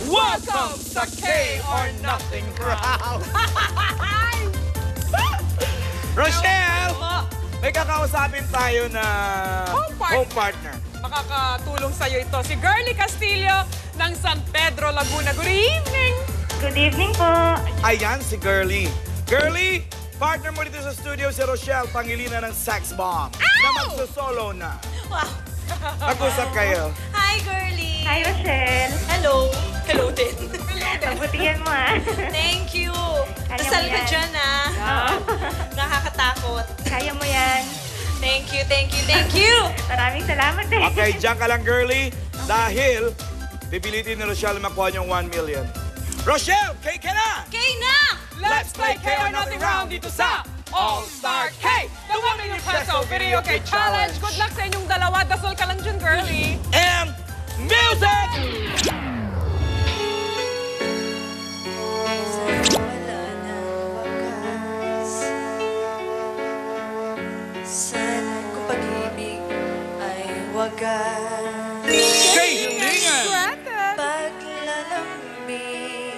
Welcome sa K or Nothing Crowd! Rochelle! May kakausapin tayo na home partner. Makakatulong sa'yo ito. Si Girlie Castillo ng San Pedro, Laguna. Good evening! Good evening po. Ayan si Girlie. Girlie, partner mo dito sa studio si Rochelle Pangilinan ng Sex Bomb. Na magsusolo na. Wow. Mag-usap kayo. Hi, Girlie. Hi, Rochelle. Hello. Hello din. Pabutihan mo, ah. Thank you. Kaya Dasal mo ka yan. dyan, ah. Oo. Nakakatakot. Kaya mo yan. Thank you, thank you, thank you. Maraming salamat eh. Okay, diyan ka lang, Girlie. Dahil pipilitin ni Rochelle makuha niyong 1 million. Rochelle, K ka na! Okay na! Let's play K or Nothing round dito sa All-Star K! The 1 million peso video K challenge! Good luck sa inyong dalawa. Dasal ka lang dyan, Girlie. And music! Wala nang wakas. Sana kung pag-ibig ay wagas. Kaihilingan! Paglalambing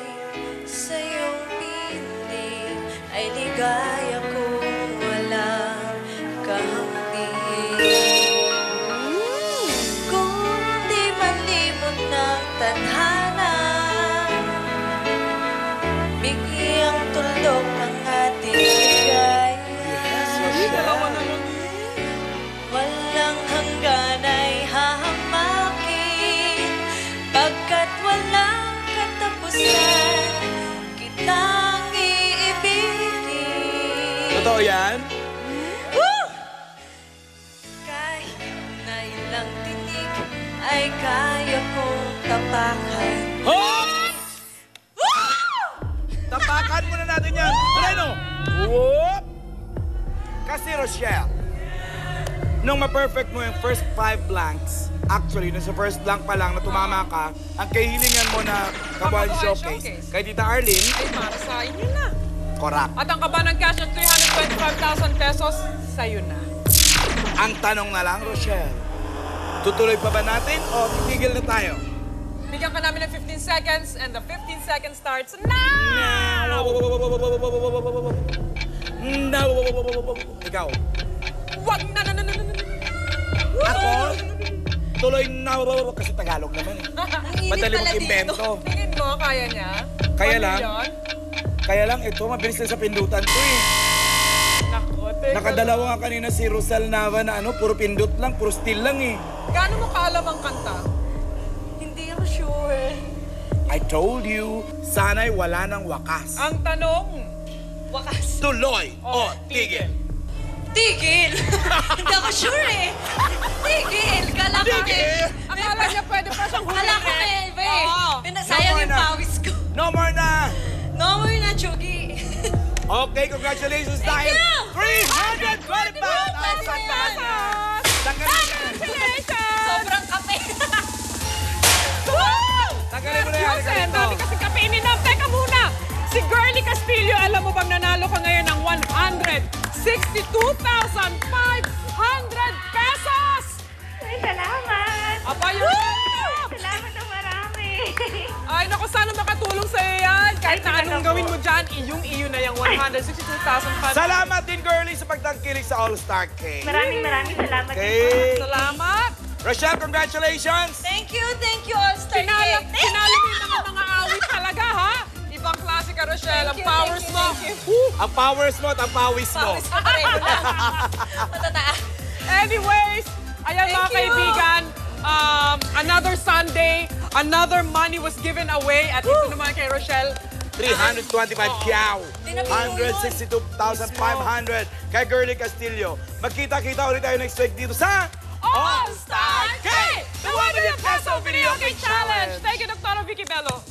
sa iyong piling ay ligaya kung walang kahambing. Kung di man limot ng tadhana, bigyang tuldok ng ating ligaya. Dalawa na lang. Walang hanggan ay hahamakin, pagkat walang katapusan, kitang iibigin. Totoo yan? Woo! Kahit na ilang tinig ay kaya kong tapakan. Hop! Tapakan muna natin yan. Ano? Whoop! Kasi Rochelle, nung ma-perfect mo yung first 5 blanks, actually, nung sa first blank pa lang na tumama ka, ang kahilingan mo na Kabuhayan Showcase kay Tita Arlene, Ay, para sa inyo na. correct. At ang kaba ng cash ng 325,000 pesos, sa'yo na. Ang tanong na lang, Rochelle, tutuloy pa ba natin o titigil na tayo? Bigyan ka namin ng 15 seconds and the 15 seconds starts now! Ikaw. Wag na. Ako, tuloy na kasi Tagalog naman eh. Madali mong invento. Tingin mo, kaya niya? Kaya 1 lang. million? Kaya lang ito, mabilis lang sa pindutan ko eh. Naku, teka. Nakadalawa nga kanina si Rosal Nava na ano, puro pindot lang, puro still lang eh. Gaano mo kaalam ang kanta? Hindi ako sure. I told you, sana'y wala ng wakas. Ang tanong, Wakas. Tuloy o tigil? Tigil! Hindi ako sure eh. Tigil! Kala ko Tigil? akala niya pwede pa siyang huli. Kala ko eh, ba eh. Oo. Pinasayang yung na. pawis ko. No more na! No more na, Chugi. Okay, congratulations dahil you! 325,000 pesos! Tanggalin mo na. Congratulations! Sobrang kape. Tanggalin mo na yan. Kasi ang dami kasi kape ininom. Teka muna! Si Girlie Castillo, alam mo bang nanalo ka ngayon ng 162,500 pesos! Ay, salamat. Aba yun! Salamat na marami. Ay, naku, sana makatulong sa'yo yan. Kahit na Ay, anong talaga gawin po. mo dyan, iyong-iyo na yung 162,500. Salamat din, Girlie, sa pagtangkilik sa All-Star K. Maraming salamat. Okay. Salamat! Rochelle, congratulations! Thank you, All-Star Sinalo Cake. mo yung mga awit talaga, ha? Ibang klase ka, Rochelle. Ang Thank you, powers mo. thank you. Ang powers mo at ang pawis mo. Pawis ko pareho lang. Matataas. Anyways, ayan mga Thank you. kaibigan, another Sunday, another money was given away. At ito naman kay Rochelle, 325 kyaw. Tinapin mo yun. 162,500 kay Girlie Castillo. Magkita-kita ulit tayo next week dito sa All-Star K! The 1 million peso video game challenge! Thank you, Dr. Vicky Bello.